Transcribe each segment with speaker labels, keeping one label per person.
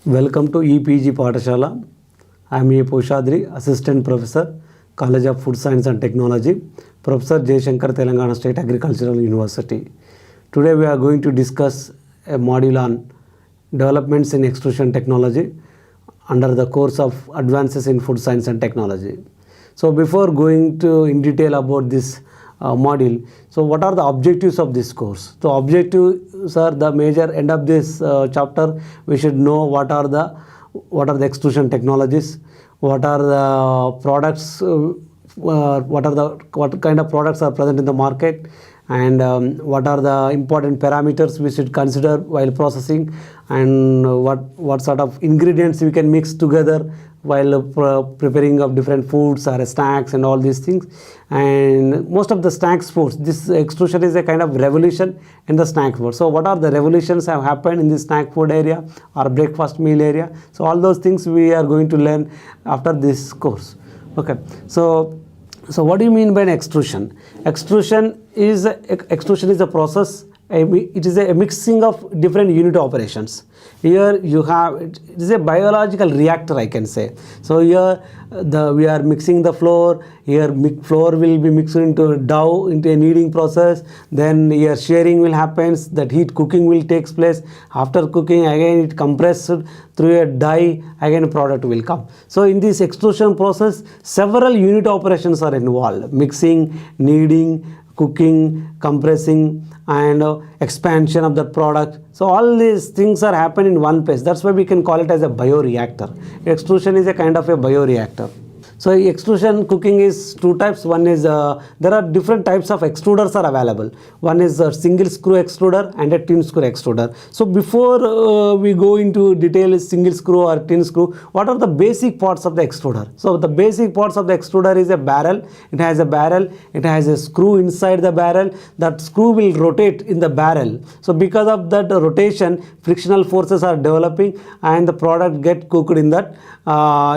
Speaker 1: Welcome to EPG Pathashala. I am A. Poshadri, Assistant Professor, College of Food Science and Technology, Professor J. Shankar, Telangana State Agricultural University. Today we are going to discuss a module on developments in extrusion technology under the course of Advances in Food Science and Technology. So before going to in detail about this module, so what are the objectives of this course? So objectives are the major end of this chapter. We should know what are the extrusion technologies, what are the products, what kind of products are present in the market, and what are the important parameters we should consider while processing, and what sort of ingredients we can mix together while preparing of different foods or snacks and all these things. And most of the snacks foods, this extrusion is a kind of revolution in the snack food. So what are the revolutions have happened in the snack food area or breakfast meal area? So all those things we are going to learn after this course. Okay, so what do you mean by an extrusion? Extrusion is a process. It is a mixing of different unit operations. Here you have, it is a biological reactor, I can say. So here we are mixing the flour. Here flour will be mixed into dough into a kneading process. Then here shearing will happen. That heat cooking will takes place. After cooking, again it compressed through a die. Again a product will come. So in this extrusion process, several unit operations are involved: mixing, kneading, cooking, compressing, and expansion of the product. So all these things are happening in one place. That's why we can call it as a bioreactor. Extrusion is a kind of a bioreactor. So extrusion cooking is two types. One is there are different types of extruders are available. One is a single screw extruder and a tin screw extruder. So before we go into detail single screw or tin screw, what are the basic parts of the extruder? So the basic parts of the extruder is a barrel. It has a barrel. It has a screw inside the barrel. That screw will rotate in the barrel. So because of that rotation, frictional forces are developing and the product get cooked in that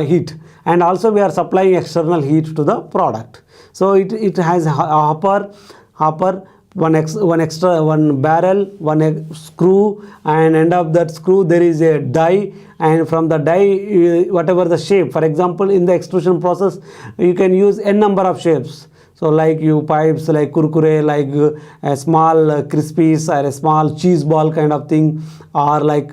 Speaker 1: heat. And also we are supplying external heat to the product. So it has a hopper, one barrel, one screw, and end of that screw there is a die, and from the die whatever the shape. For example, in the extrusion process you can use n number of shapes. So like pipes like kurkure, like a small crispies or a small cheese ball kind of thing, or like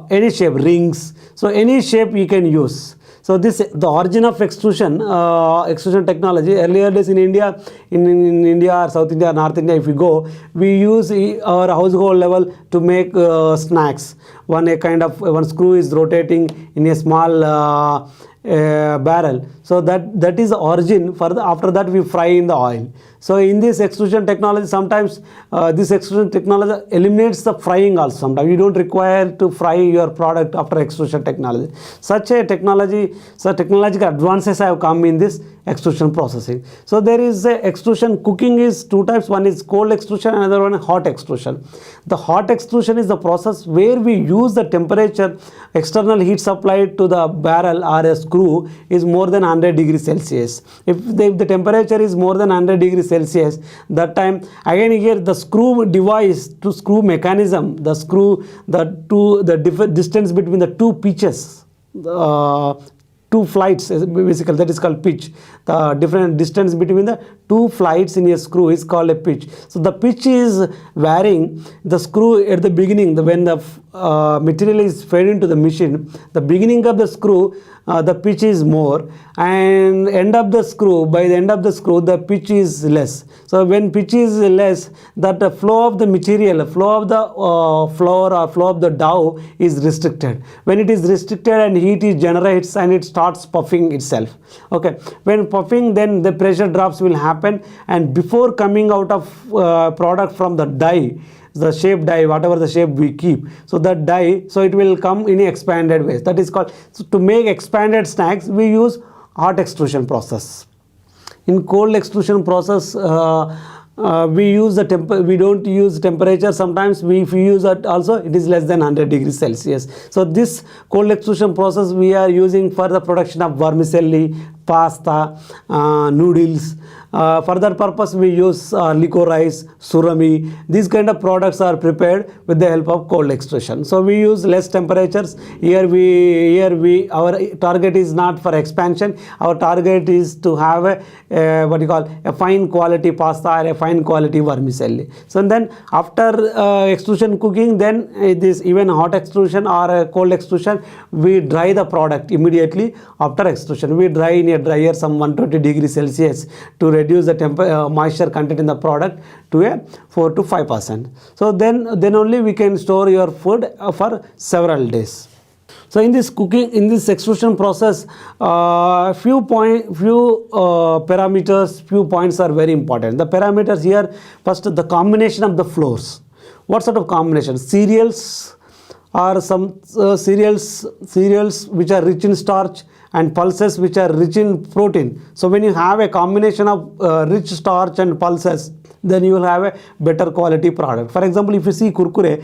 Speaker 1: any shape, rings. So any shape you can use. So the origin of extrusion technology, earlier days in India, in India or South India or North India, if we go, we use our household level to make snacks. One screw is rotating in a small barrel. So that is the origin. After that we fry in the oil. So in this extrusion technology, sometimes this extrusion technology eliminates the frying also. Sometimes you don't require to fry your product after extrusion technology. Such technological advances have come in this extrusion processing. So there is a extrusion cooking is two types. One is cold extrusion, another one is hot extrusion. The hot extrusion is the process where we use the temperature, external heat supplied to the barrel or a screw is more than 100 degrees Celsius. If the temperature is more than 100 degrees Celsius, that time again here the screw device to screw mechanism, the distance between the two pitches, two flights basically, that is called pitch. The different distance between the two flights in a screw is called a pitch. So the pitch is varying. The screw at the beginning, when the material is fed into the machine, the beginning of the screw, the pitch is more, and by the end of the screw, the pitch is less. So when pitch is less, that the flow of the material, flow of the flour or flow of the dough is restricted. When it is restricted and heat is generates and it starts puffing itself. Okay, when puffing, then the pressure drops will happen, and before coming out of product from the die, the shape die, whatever the shape we keep, so that die, so it will come in expanded ways. That is called, so to make expanded snacks we use hot extrusion process. In cold extrusion process we don't use temperature. Sometimes if we use that also, it is less than 100 degrees Celsius. So this cold extrusion process we are using for the production of vermicelli, pasta, noodles. For that purpose we use licorice, surami. These kind of products are prepared with the help of cold extrusion. So we use less temperatures. Here we our target is not for expansion. Our target is to have a what you call a fine quality pasta or a fine quality vermicelli. So then after extrusion cooking, then this even hot extrusion or a cold extrusion, we dry the product immediately after extrusion. We dry in a dryer some 120 degrees Celsius to reduce the moisture content in the product to a 4 to 5%. So then only we can store your food for several days. So in this cooking, in this extrusion process, few parameters, few points are very important. The parameters here, first the combination of the flours. What sort of combination? Cereals or some cereals which are rich in starch, and pulses which are rich in protein. So when you have a combination of rich starch and pulses, then you will have a better quality product. For example, if you see kurkure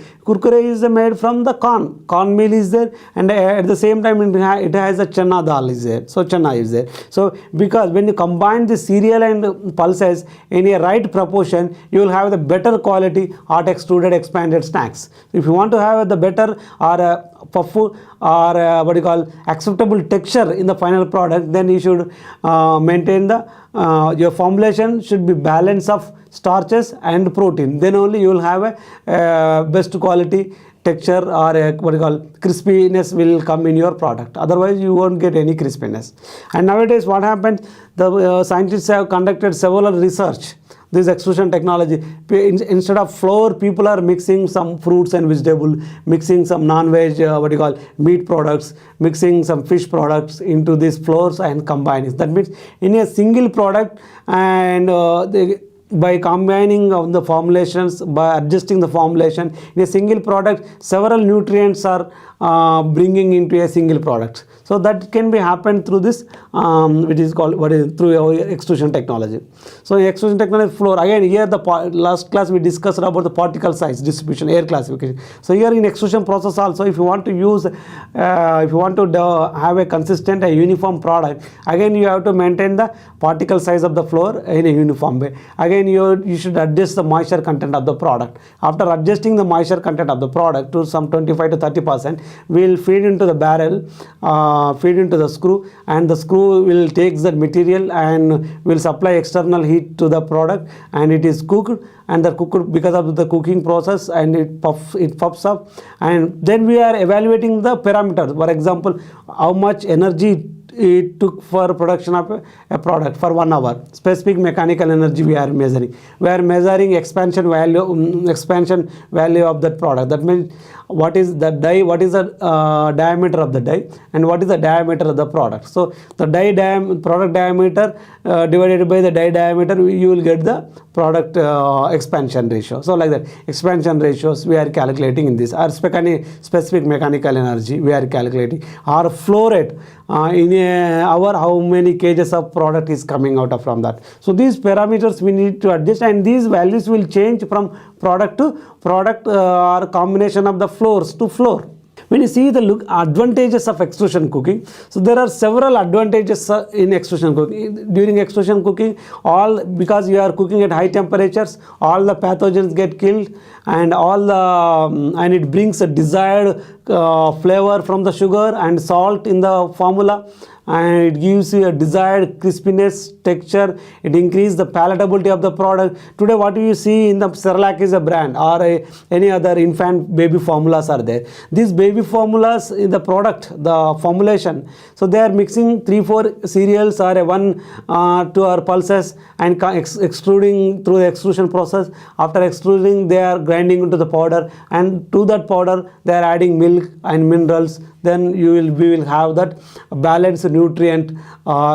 Speaker 1: is made from the corn meal is there, and at the same time it has a chana dal is there. So chana is there. So because when you combine the cereal and pulses in a right proportion, you will have the better quality hot extruded expanded snacks. If you want to have the better or puff or what you call acceptable texture in the final product, then you should maintain the your formulation should be balance of starches and protein. Then only you will have a best quality texture or a, what you call crispiness will come in your product. Otherwise you won't get any crispiness. And nowadays what happens, the scientists have conducted several research this extrusion technology. Instead of flour, people are mixing some fruits and vegetable, mixing some non-veg what you call meat products, mixing some fish products into these flours and combining. That means in a single product, and by combining of the formulations, by adjusting the formulation in a single product, several nutrients are bringing into a single product. So that can be happened through this which is called through our extrusion technology. So extrusion technology floor, again here the last class we discussed about the particle size distribution, air classification. So here in extrusion process also, if you want to use if you want to have a consistent and uniform product, again you have to maintain the particle size of the floor in a uniform way. Again you should adjust the moisture content of the product. After adjusting the moisture content of the product to some 25 to 30%, we will feed into the barrel, feed into the screw, and the screw will take that material and will supply external heat to the product, and it is cooked, and the cooked because of the cooking process, and it puffs up, and then we are evaluating the parameters. For example, how much energy it took for production of a product for 1 hour. Specific mechanical energy we are measuring. We are measuring expansion value of that product. That means what is the die, what is the diameter of the die, and what is the diameter of the product. So the product diameter divided by the die diameter, you will get the product expansion ratio. So like that, expansion ratios we are calculating in this. Our specific mechanical energy we are calculating. Our flow rate in a hour, how many kgs of product is coming out of from that. So these parameters we need to adjust, and these values will change from product to product or combination of the flours to flour. When you see the advantages of extrusion cooking, so there are several advantages in extrusion cooking. During extrusion cooking, because you are cooking at high temperatures, all the pathogens get killed, and and it brings a desired flavor from the sugar and salt in the formula, and it gives you a desired crispiness, texture. It increases the palatability of the product. Today what you see in the Cerelac is a brand, or any other infant baby formulas are there. These baby formulas in the product, the formulation, so they are mixing 3-4 cereals or 1-2 or pulses, and extruding through the extrusion process. After extruding, they are grinding into the powder, and to that powder they are adding milk and minerals. Then we will have that balanced nutrient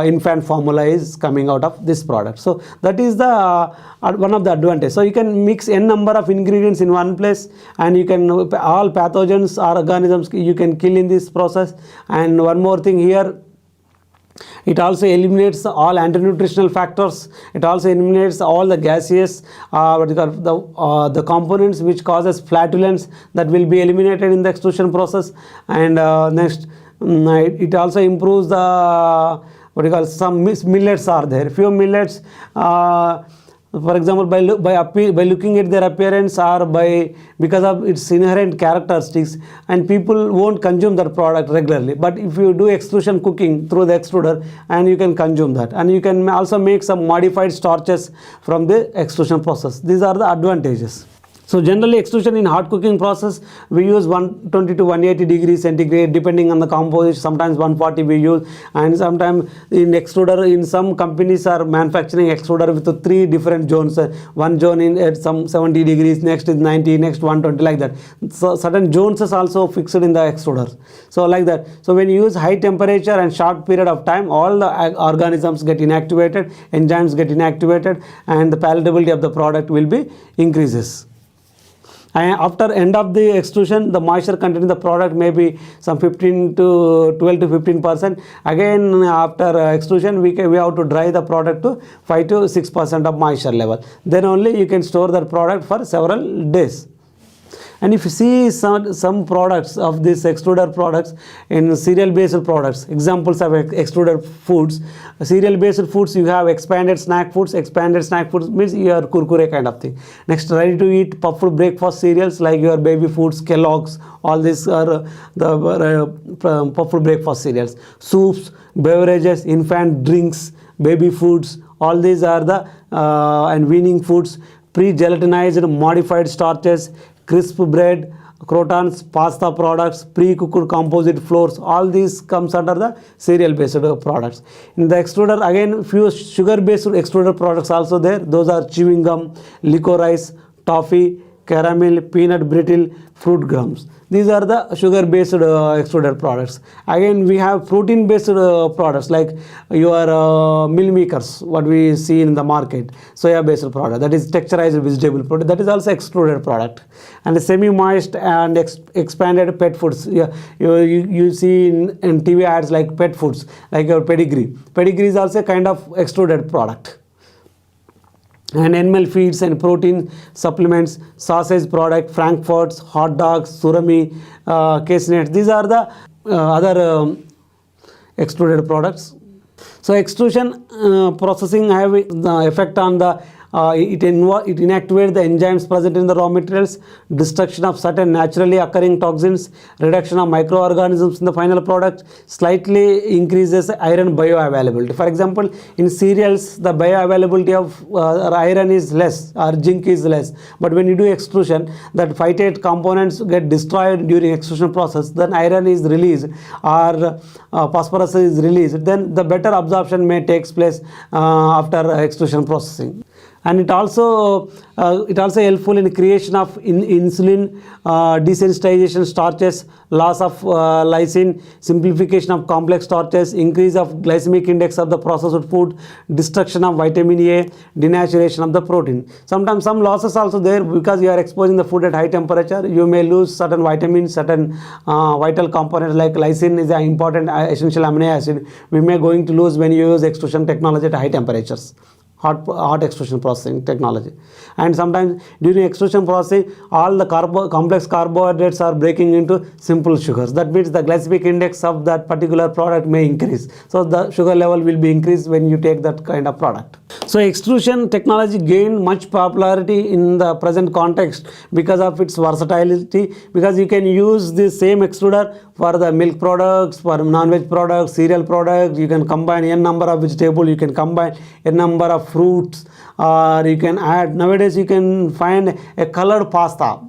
Speaker 1: infant formula is coming out of this product. So that is the one of the advantages. So you can mix n number of ingredients in one place, and you can all pathogens or organisms you can kill in this process. And one more thing here, it also eliminates all anti-nutritional factors. It also eliminates all the gaseous the components which causes flatulence, that will be eliminated in the extrusion process. And next, it also improves the what you call some millets are there. Few millets, for example, by looking at their appearance or because of its inherent characteristics, and people won't consume that product regularly. But if you do extrusion cooking through the extruder, and you can consume that, and you can also make some modified starches from the extrusion process. These are the advantages. So generally, extrusion in hot cooking process, we use 120 to 180 degrees centigrade depending on the composition. Sometimes 140 we use, and sometimes in extruder, in some companies are manufacturing extruder with 3 different zones. One zone in at some 70 degrees, next is 90, next 120, like that. So certain zones is also fixed in the extruder. So like that. So when you use high temperature and short period of time, all the organisms get inactivated, enzymes get inactivated, and the palatability of the product will be increases. And after end of the extrusion, the moisture content in the product may be some 15 to 12 to 15%. Again, after extrusion, we have to dry the product to 5 to 6% of moisture level. Then only you can store that product for several days. And if you see some products of these extruder products in cereal based products, examples of extruder foods, cereal based foods, you have expanded snack foods. Expanded snack foods means your kurkure kind of thing. Next, ready to eat puffed breakfast cereals like your baby foods, Kellogg's, all these are the puffed breakfast cereals. Soups, beverages, infant drinks, baby foods, all these are the and weaning foods, pre-gelatinized modified starches, crisp bread, croutons, pasta products, pre-cooked composite flours, all these comes under the cereal based products. In the extruder, again, few sugar based extruder products also there. Those are chewing gum, licorice, toffee, caramel, peanut brittle, fruit gums. These are the sugar based extruded products. Again, we have protein based products like your meal makers, what we see in the market, soya based product, that is texturized vegetable product, that is also extruded product. And semi moist and expanded pet foods, you see in TV ads like pet foods, like your pedigree. Pedigree is also a kind of extruded product. And animal feeds and protein supplements, sausage product, frankfurts, hot dogs, surami, caseinates. These are the other extruded products. So extrusion processing have the effect on the it inactivates the enzymes present in the raw materials, destruction of certain naturally occurring toxins, reduction of microorganisms in the final product, slightly increases iron bioavailability. For example, in cereals, the bioavailability of iron is less or zinc is less. But when you do extrusion, that phytate components get destroyed during extrusion process, then iron is released or phosphorus is released, then the better absorption may takes place after extrusion processing. And it also helpful in creation of insulin, desensitization starches, loss of lysine, simplification of complex starches, increase of glycemic index of the processed food, destruction of vitamin A, denaturation of the protein. Sometimes some losses also there because you are exposing the food at high temperature. You may lose certain vitamins, certain vital components like lysine is an important essential amino acid. We may going to lose when you use extrusion technology at high temperatures. Hot extrusion processing technology. And sometimes during extrusion processing, all the complex carbohydrates are breaking into simple sugars. That means the glycemic index of that particular product may increase. So the sugar level will be increased when you take that kind of product. So extrusion technology gained much popularity in the present context because of its versatility, because you can use the same extruder for the milk products, for non-veg products, cereal products. You can combine n number of vegetables, you can combine n number of fruits, or you can add, nowadays you can find a colored pasta,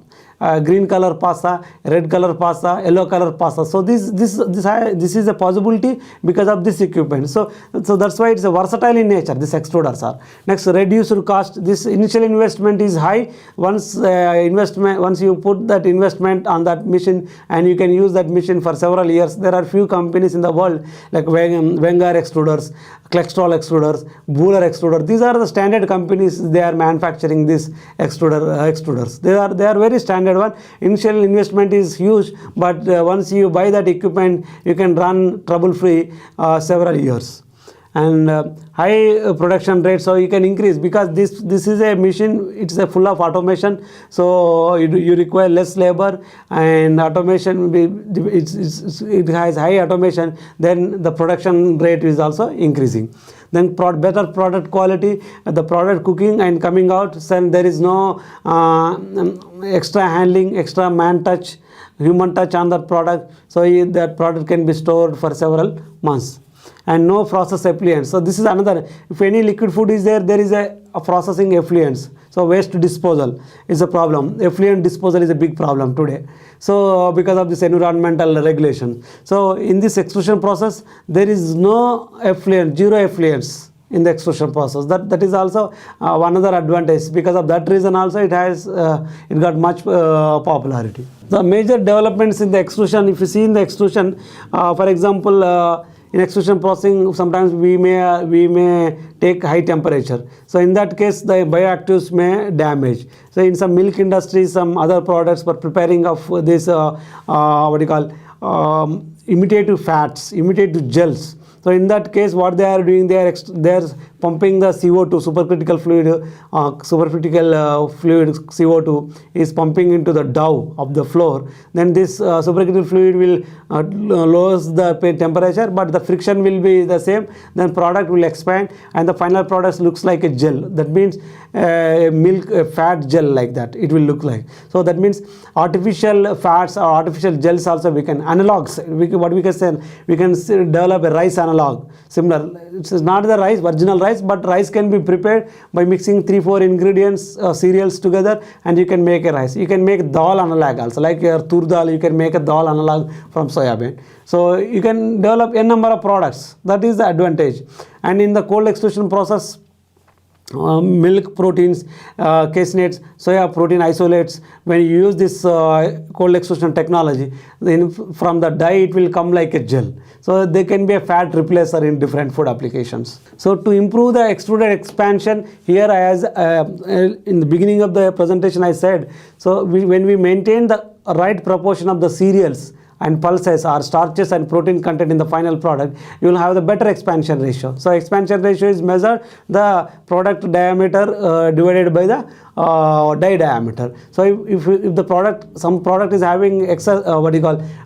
Speaker 1: green color pasta, red color pasta, yellow color pasta. So this is a possibility because of this equipment. So that's why it's a versatile in nature, these extruders are. Next, reduced cost. This initial investment is high. Once you put that investment on that machine and you can use that machine for several years. There are few companies in the world like Wenger extruders, Klextrol extruders, Buhler extruder. These are the standard companies. They are manufacturing these extruders. They are very standard one. Initial investment is huge, but once you buy that equipment, you can run trouble free several years. and high production rate, so you can increase, because this is a machine, it's a full of automation, so you require less labor, and automation it has high automation, then the production rate is also increasing. Then better product quality, the product cooking and coming out, then there is no extra handling, extra man touch, human touch on that product, so that product can be stored for several months. And no process effluents. So this is another, if any liquid food is there, there is a processing effluents. So waste disposal is a problem. Effluent disposal is a big problem today. So because of this environmental regulation. So in this extrusion process, there is no effluent, zero effluents in the extrusion process. That is also another advantage. Because of that reason also it got much popularity. The major developments in the extrusion, if you see in the extrusion, for example, in extrusion processing, sometimes we may take high temperature. So in that case, the bioactives may damage. So in some milk industry, some other products for preparing of this imitative fats, imitative gels. So in that case, what they are doing, they are pumping the CO2, supercritical fluid CO2 is pumping into the dough of the flour. Then this supercritical fluid will lower the temperature, but the friction will be the same. Then product will expand, and the final product looks like a gel. That means milk fat gel like that it will look like. So that means artificial fats or artificial gels also we can analogs. What we can say, we can develop a rice analog. Similar, it's not the rice, virginal rice, but rice can be prepared by mixing 3-4 ingredients, cereals together, and you can make a rice. You can make dal analog also, like your tur dal, you can make a dal analog from soya bean. So you can develop a number of products. That is the advantage. And in the cold extrusion process, milk proteins, caseinate, soya protein isolates, when you use this cold extrusion technology, then from the dye it will come like a gel. So they can be a fat replacer in different food applications. So to improve the extruded expansion, here as in the beginning of the presentation I said, so when we maintain the right proportion of the cereals and pulses or starches and protein content in the final product, you will have the better expansion ratio. So expansion ratio is measured the product diameter divided by the die diameter. So if the product, some product is having excess,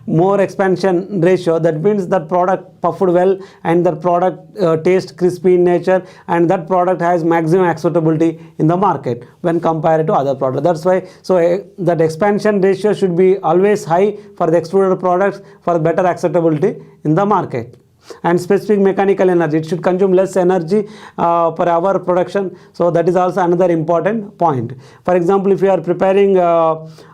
Speaker 1: more expansion ratio, that means that product puffed well, and that product tastes crispy in nature, and that product has maximum acceptability in the market when compared to other products. That's why, so that expansion ratio should be always high for the extruded products for better acceptability in the market. And specific mechanical energy, it should consume less energy per hour production. So that is also another important point. For example, if you are preparing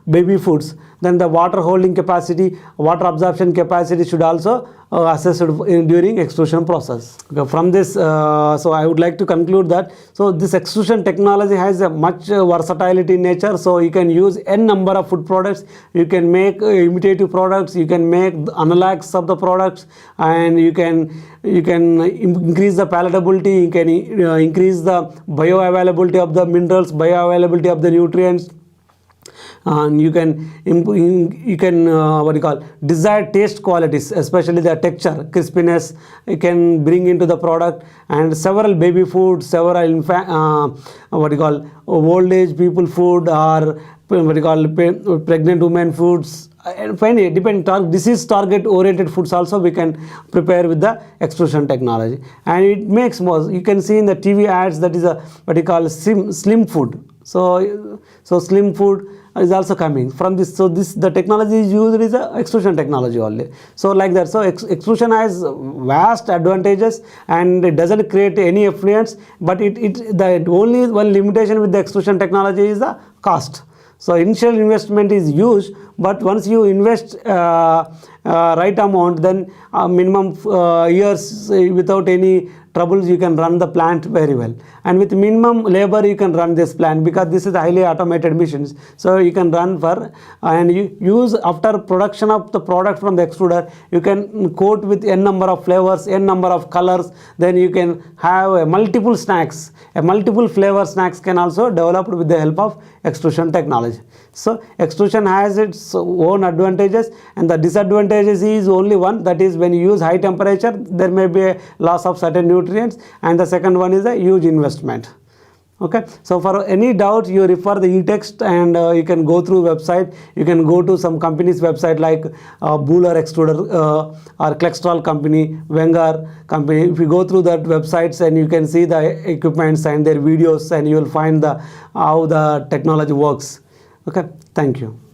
Speaker 1: baby foods, then the water holding capacity, water absorption capacity should also assessed during extrusion process. Okay, from this, so I would like to conclude that, so this extrusion technology has a much versatility in nature. So you can use n number of food products, you can make imitative products, you can make analogs of the products, and you can increase the palatability, you can increase the bioavailability of the minerals, bioavailability of the nutrients, and you can desired taste qualities, especially the texture, crispiness, you can bring into the product. And several baby food, several old age people food, or pregnant women foods, finally disease target oriented foods also we can prepare with the extrusion technology. And it makes more, you can see in the TV ads, that is a slim food. So slim food is also coming from this. So the technology is used is a extrusion technology only. So like that. So extrusion has vast advantages, and it doesn't create any effluents, but the only one limitation with the extrusion technology is the cost. So initial investment is huge, but once you invest right amount, then minimum years without any troubles you can run the plant very well, and with minimum labor you can run this plant, because this is highly automated machines. So you can run for, and you use after production of the product from the extruder, you can coat with n number of flavors, n number of colors, then you can have multiple snacks, multiple flavor snacks can also develop with the help of extrusion technology. So extrusion has its own advantages, and the disadvantage disadvantages is only one, that is when you use high temperature there may be a loss of certain nutrients, and the second one is a huge investment. Okay, so for any doubt you refer the e-text, and you can go through website, you can go to some company's website like Buhler Extruder or Klextrol company, Wenger company. If you go through that websites and you can see the equipments and their videos, and you will find the how the technology works. Okay, thank you.